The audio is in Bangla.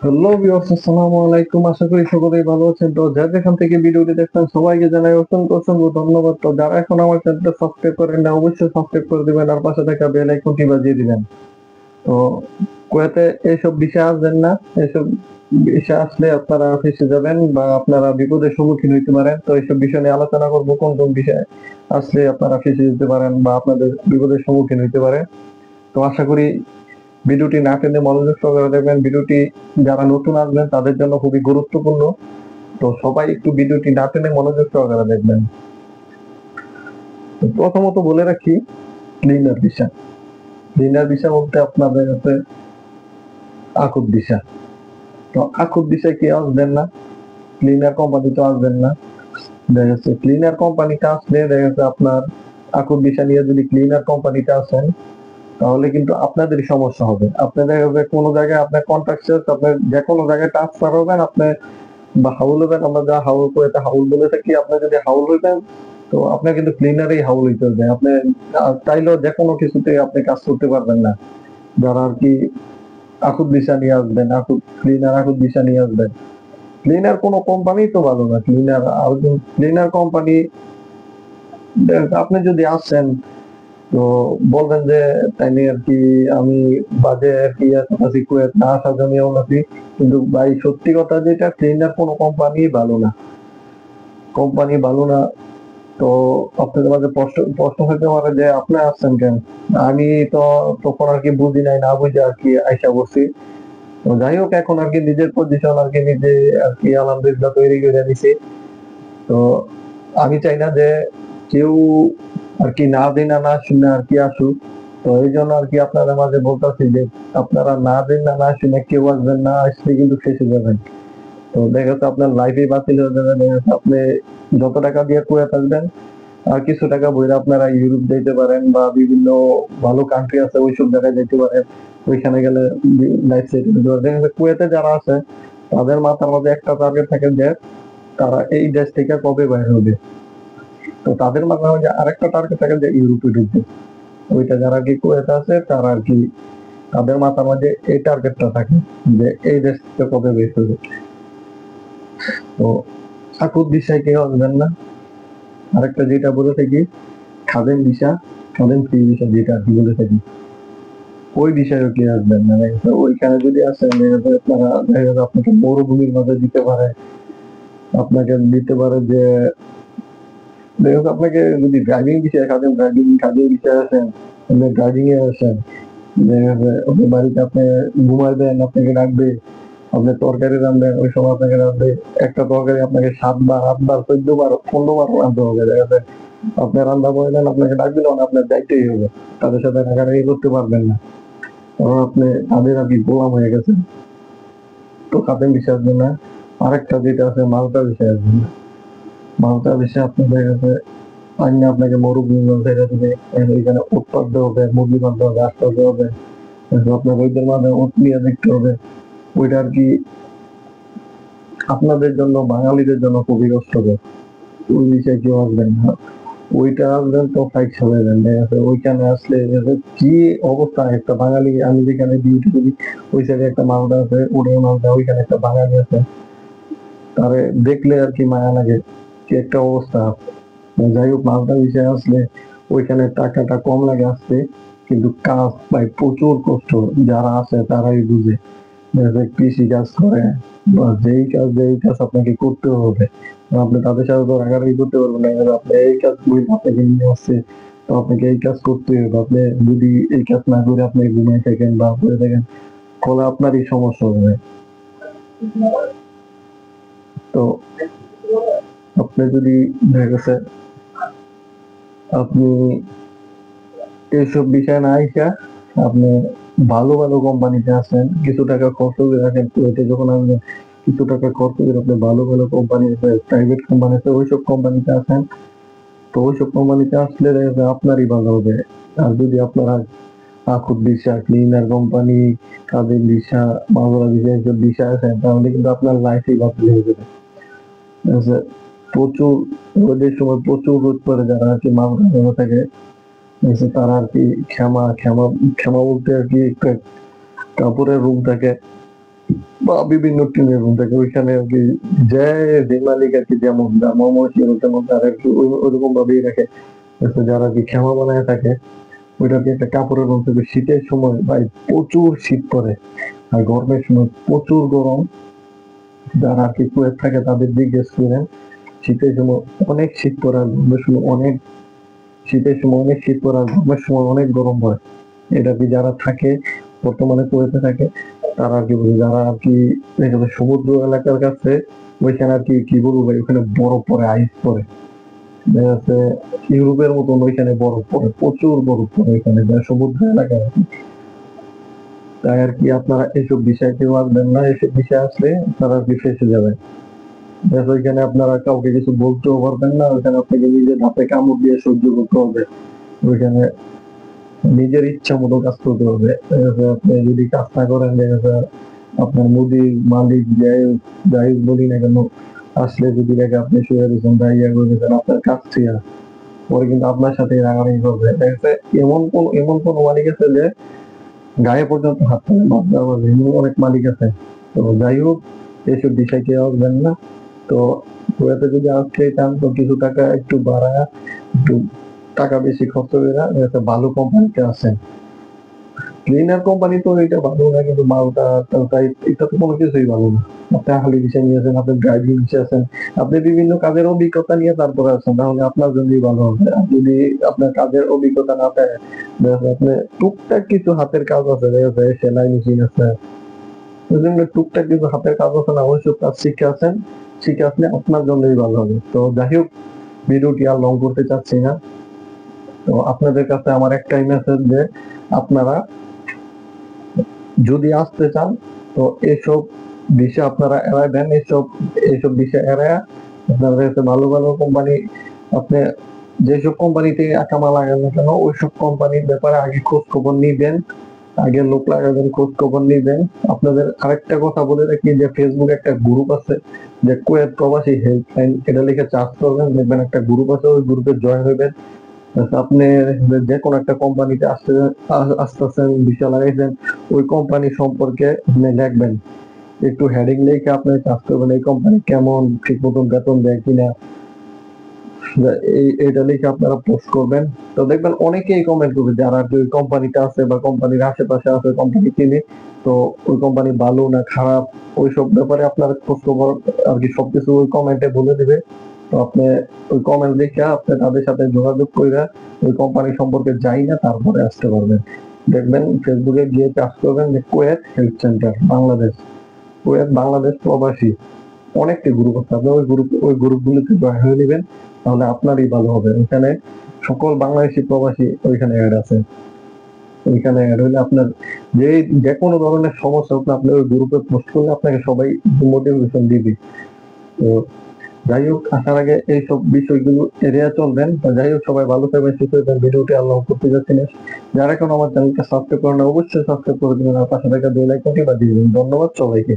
হ্যালো ভিউয়ার্স, আসসালামু আলাইকুম। আশা করি সকলেই ভালো আছেন। তো যার যেখান থেকে ভিডিওটি দেখছেন সবাইকে জানাই অসংখ্য অসংখ্য ধন্যবাদ। তো যারা এখন আমার চ্যানেলটা সাবস্ক্রাইব করেন না অবশ্যই সাবস্ক্রাইব করে দিবেন আর পাশে থাকা বেল আইকনটি বাজিয়ে দিবেন। তো কুয়েতে এইসব বিষয় আসবেন না। এইসব বিষয় আসলে আপনারা ফেঁসে যাবেন বা আপনারা বিপদের সম্মুখীন হইতে পারেন। তো এইসব বিষয় নিয়ে আলোচনা করব কোন কোন বিষয় আসলে আপনারা ফেঁসে যেতে পারেন বা আপনাদের বিপদের সম্মুখীন হইতে পারে। তো আশা করি ভিডিওটি না টেনে মনোযোগ সহকারে দেখবেন। ভিডিওটি যারা নতুন আসবেন তাদের জন্য খুবই গুরুত্বপূর্ণ। তো সবাই একটু ভিডিওটি না টেনে মনোযোগ সহকারে দেখবেন। তো প্রথমত বলে রাখি, ক্লিনার ভিসা। ক্লিনার ভিসা বলতে আপনাদের কাছে আকুব ভিসা। তো আকুব ভিসায় কি আসবেন না, ক্লিনার কোম্পানিতে আসবেন না। দেখা যাচ্ছে ক্লিনার কোম্পানিতে আসলে দেখা যাচ্ছে আপনার আকুব ভিসা নিয়ে যদি ক্লিনার কোম্পানিতে আসেন তাহলে কিন্তু আপনাদেরই সমস্যা হবে। আপনি দেখা যাবে কোনো জায়গায় আপনার কন্ট্রাক্ট শেষ, আপনি যে কোনো জায়গায় ট্রান্সফার হবেন, আপনি বা হাউল হবেন, আমরা যা হাউল করে হাউল বলে থাকি। আপনি যদি হাউল হইবেন তো আপনার কিন্তু ক্লিনারেই হাউল হইতে হবে। আপনি চাইলেও যে কোনো কিছুতে আপনি কাজ করতে পারবেন না। যারা আর কি আকুত ভিসা নিয়ে আসবেন, আকুত ভিসা নিয়ে আসবেন, ক্লিনার কোনো কোম্পানি তো ভালো না। ক্লিনার কোম্পানি আপনি যদি আসেন তো বলবেন যে তাইলে আর কি আমি বাজে আর কি আছি কুয়েত না আসার জন্য আছি। কিন্তু ভাই সত্যি কথা যেটা, ক্লিনার কোনো কোম্পানি ভালো না। কোম্পানি ভালো না। তো আপনাদের মাঝে প্রশ্ন প্রশ্ন হতে পারে যে আপনি আসছেন কেন? আমি তো তখন আর কি বুঝি নাই, না বুঝে আর কি আইসা বসছি। তো যাই হোক, এখন আর কি নিজের পজিশন আর কি নিজে আর কি আলহামদুলিল্লাহ তৈরি করে নিছি। তো আমি চাই না যে কেউ আর কি না জেনে না শুনে আর কি আসুক। তো এই জন্য আর কি আপনাদের মাঝে বলতেছি যে আপনারা না জেনে না শুনে কেউ আসবেন না, আসলে কিন্তু ফেঁসে যাবেন। তো দেখা যাচ্ছে আপনার লাইফই বাতিল হয়ে যাবে। দেখা যাচ্ছে আপনি যত টাকা দিয়ে কুয়েত আসবেন আর কিছু টাকা বইরা আপনারা ইউরোপ যেতে পারেন বা বিভিন্ন ভালো কান্ট্রি আছে ওইসব জায়গায় যেতে পারেন। ওইখানে গেলে লাইফ সেটেল হতে পারে। দেখা যাচ্ছে কুয়েতে যারা আছে তাদের মাথার মধ্যে একটা টার্গেট থাকে যে তারা এই দেশ থেকে কবে বাইর হবে। তো তাদের মাথার মধ্যে আরেকটা টার্গেট থাকে যে ইউরোপে ঢুকবে। ওইটা যারা কি কুয়েতে আছে তারা আর কি তাদের মাথার মধ্যে এই টার্গেটটা থাকে যে এই দেশ থেকে কবে বের হবে। তো আকুত বিষয় কেউ আসবেন না। আরেকটা যেটা বলে থাকি, খাদেম ভিসা, খাদেম ফ্রি ভিসা যেটা আর কি বলে থাকি, ওই বিষয়ে কি আসবেন না। ওইখানে যদি আসেন আপনারা দেখা যাবে আপনাকে মরুভূমির মাঝে দিতে পারে, আপনাকে দিতে পারে যে দেখা যাচ্ছে আপনাকে যদি ড্রাইভিং বিষয়ে খাদেম বিষয়ে আসেন, আপনি ড্রাইভিং এ আসেন, দেখা যাবে আপনি বাড়িতে আপনি ঘুমাইবেন, আপনাকে ডাকবে, আপনি তরকারি রান্ধবেন, ওই সময় আপনাকে রান্ধবে একটা তরকারি আপনাকে 7 বার 8 বার 14 বার 15 বার রান্ধতে হবে। দেখা যাবে আপনি রান্না করলেন, আপনাকে ডাক দিল না, আপনার যাইতেই হবে। তাদের সাথে রাগারাগি করতে পারবেন না, কারণ আপনি তাদের আর কি গোলাম হয়ে গেছেন। তো খাদেম বিষয় আসবে না। আরেকটা যেটা আছে মালটা বিষয় আসবে না। মালটা বিষয় আপনি দেখা যাচ্ছে আইনে আপনাকে মরুভূমি ছেড়ে দিবে, এখানে উট পালতে হবে, মুরগি পালতে হবে, হাঁস পালতে হবে, আপনার ওইদের মাঝে উট নিয়ে দেখতে হবে। ওইটা আর কি আপনাদের জন্য বাঙালিদের জন্য খুবই কষ্টকর। ওই বিষয়ে কেউ আসবেন না। ওইটা আসবেন তো ফাইট চালাবেন। দেখা যাচ্ছে ওইখানে আসলে কি অবস্থা একটা বাঙালি, আমি যেখানে ডিউটি করি ওই সাইডে একটা মালদা আছে, ওটার মালদা, ওইখানে একটা বাঙালি আছে, তারে দেখলে আর কি মায়া লাগে, কি একটা অবস্থা। যাই হোক, মালদা বিষয়ে আসলে ওইখানে টাকাটা কম লাগে আসতে, কিন্তু কাজ ভাই প্রচুর কষ্ট। যারা আছে তারাই বুঝে। কৃষি কাজ করে বা যেই কাজ আপনাকে করতে হবে, আপনি তাদের সাথে তো রাগারাগি করতে পারবেন না। এবার আপনি এই কাজ আপনাকে নিয়ে আসছে, তো আপনাকে এই কাজ করতে হবে। আপনি যদি এই কাজ না করে আপনি ঘুমিয়ে থাকেন বা পড়ে থাকেন ফলে আপনারই সমস্যা হবে। তো আপনি যদি দেখা গেছে আপনি এইসব বিষয় না আইসা আপনি ভালো ভালো কোম্পানিতে আসেন, কিছু টাকা খরচ করে রাখেন কুয়েতে যখন আসবেন, কিছু টাকা খরচ করে আপনি ভালো ভালো কোম্পানি আছে, প্রাইভেট কোম্পানি আছে, ওইসব কোম্পানিতে আসেন। তো ওইসব কোম্পানিতে আসলে দেখা যাবে আপনারই ভালো হবে। আর যদি আপনারা আকুত ভিসা, ক্লিনার কোম্পানি, কাদের ভিসা, বাংলা ভিসা এইসব ভিসা আছেন তাহলে কিন্তু আপনার লাইফই বাতিল হয়ে যাবে। ঠিক আছে? প্রচুর রোদের সময় প্রচুর রোদ পড়ে, যারা আর কি মাঝখানে থাকে তারা আর কি ক্ষমা ক্ষমা ক্ষমা বলতে আর কি একটা কাপড়ের রুম থাকে, বা বিভিন্ন টিমের থাকে ওইখানে আর কি, যে মালিক আর কি যেমন তেমন তার আর কি ওইরকম ভাবেই রাখে। যারা আর কি খেমা বানায় থাকে ওইটাকে একটা কাপড়ের মধ্যে শীতের সময় ভাই প্রচুর শীত পড়ে, আর গরমের সময় প্রচুর গরম। যারা আর কি কুয়েত থাকে তাদের জিজ্ঞেস করেন, শীতের সময় অনেক শীত পড়ে আর গরমের সময় অনেক, শীতের সময় অনেক শীত পড়ে আর গরমের সময় অনেক গরম পড়ে। এটা কি যারা থাকে বর্তমানে কুয়েতে থাকে তারা আর কি বলে, যারা আর কি এখানে সমুদ্র এলাকার কাছে ওইখানে আর কি কি বলবো ভাই, ওখানে বরফ পড়ে, আইস পড়ে। দেখা যাচ্ছে ইউরোপের মতন ওইখানে বরফ পড়ে, প্রচুর বরফ পড়ে ওইখানে, যা সমুদ্র এলাকা আর কি। তাই আর কি আপনারা এইসব বিষয় কেউ আসবেন না, এইসব বিষয় আসলে তারা আর কি ফেসে যাবে। ওইখানে আপনারা কাউকে কিছু বলতেও পারবেন না, ওইখানে আপনাকে নিজের হাতে কামড় দিয়ে সহ্য করতে হবে। ওইখানে নিজের ইচ্ছা মতো কাজ করতে হবে। আপনি যদি কাজ না করেন, দেখা যায় আপনার মুদির মালিক যাই বলি না কেন, আসলে যদি দেখে আপনি শুয়ে রয়েছেন বা ইয়া করেছেন আপনার কাজ থেকে, পরে কিন্তু আপনার সাথে রাগারাগি করবে। দেখা যাচ্ছে এমন কোন মালিক আছে যে গায়ে পর্যন্ত হাত তুলে মাপ দেওয়া হবে, এমন অনেক মালিক আছে। তো যাই হোক, এইসব বিষয় কেউ আসবেন না। তো কুয়েতে যদি আসতে চান তো কিছু টাকা একটু বাড়ায়, একটু টাকা বেশি খরচ করে একটা ভালো কোম্পানিতে আসেন। ক্লিনার কোম্পানি তো এটা ভালো না, কিন্তু মালটা তাই এটা তো কোনো কিছুই ভালো না। আপনি আহলি বিষয় নিয়েছেন, আপনি ড্রাইভিং শিখেছেন, আপনি বিভিন্ন কাজের অভিজ্ঞতা নিয়ে তারপরে আছেন, তাহলে আপনার জন্যই ভালো হবে। আর যদি আপনার কাজের অভিজ্ঞতা না থাকে, দেখা যাচ্ছে আপনি টুকটাক কিছু হাতের কাজ আছে, দেখা যাচ্ছে সেলাই মেশিন আছে, ওইজন্য টুকটাক কিছু হাতের কাজ আছে না, ওইসব কাজ শিখে আছেন, শিখে আসলে আপনার জন্যই ভালো হবে। তো যাই হোক, ভিডিওটি আর লং করতে চাচ্ছি না। তো আপনাদের কাছে আমার একটাই মেসেজ যে আপনারা যদি আসতে চান তো এসব বিষয় আপনারা এড়াবেন, এইসব বিষয় এড়ায় আপনারা যাতে ভালো ভালো কোম্পানি, আপনি যেসব কোম্পানিতে আকামা লাগান না কেন ওইসব কোম্পানির ব্যাপারে আগে খোঁজ খবর নিবেন, আগে লোক লাগাবেন, খোঁজ খবর নিবেন। আপনাদের আরেকটা কথা বলে রাখি যে ফেসবুকে একটা গ্রুপ আছে যে কুয়েত প্রবাসী হেল্পলাইন, এটা লিখে চার্জ করবেন, দেখবেন একটা গ্রুপ আছে, ওই গ্রুপে জয়েন হইবেন। আপনি যে কোনো একটা কোম্পানিতে আসতেছেন, বিষয় লাগাইছেন, ওই কোম্পানি সম্পর্কে আপনি লিখবেন, একটু হেডিং লিখে আপনি কাজ করবেন, এই কোম্পানি কেমন, ঠিক মতন বেতন দেয় কিনা, এইটা লিখে আপনারা পোস্ট করবেন। তো দেখবেন অনেকেই কমেন্ট করবে যারা আর কি ওই কোম্পানিতে আছে বা কোম্পানির আশেপাশে আছে, কোম্পানি চিনি, তো ওই কোম্পানি ভালো না খারাপ ওইসব ব্যাপারে আপনার খোঁজ খবর আর কি সবকিছু ওই কমেন্টে বলে দিবে। তো আপনি ওই কমেন্ট দেখে আপনি তাদের সাথে যোগাযোগ করে ওই কোম্পানি সম্পর্কে যাই না তারপরে আসতে পারবেন। দেখবেন ফেসবুকে গিয়ে চার্জ করবেন যে Kuwait help centre Bangladesh, Kuwait Bangladesh প্রবাসী, অনেকটি গ্রুপ আছে, আপনি ওই গ্রুপগুলোতে জয়েন হয়ে নেবেন, তাহলে আপনারই ভালো হবে। ওইখানে সকল বাংলাদেশি প্রবাসী ওইখানে অ্যাড আছে, ওইখানে অ্যাড হলে আপনার যে কোনো ধরনের সমস্যা হোক না, আপনি ওই গ্রুপে পোস্ট করলে আপনাকে সবাই মোটিভেশন দিবে। তো যাই হোক, আসার আগে এইসব বিষয়গুলো এড়িয়ে চলবেন। তো যাই হোক, সবাই ভালো থাকবেন, সুস্থ থাকবেন। ভিডিওটি আল্লাহ করতে যাচ্ছি না, যারা এখন আমার চ্যানেলকে সাবস্ক্রাইব করেন অবশ্যই সাবস্ক্রাইব করে দিবেন, আর পাশে থাকা বেল আইকনটি বাজিয়ে দিবেন। ধন্যবাদ সবাইকে।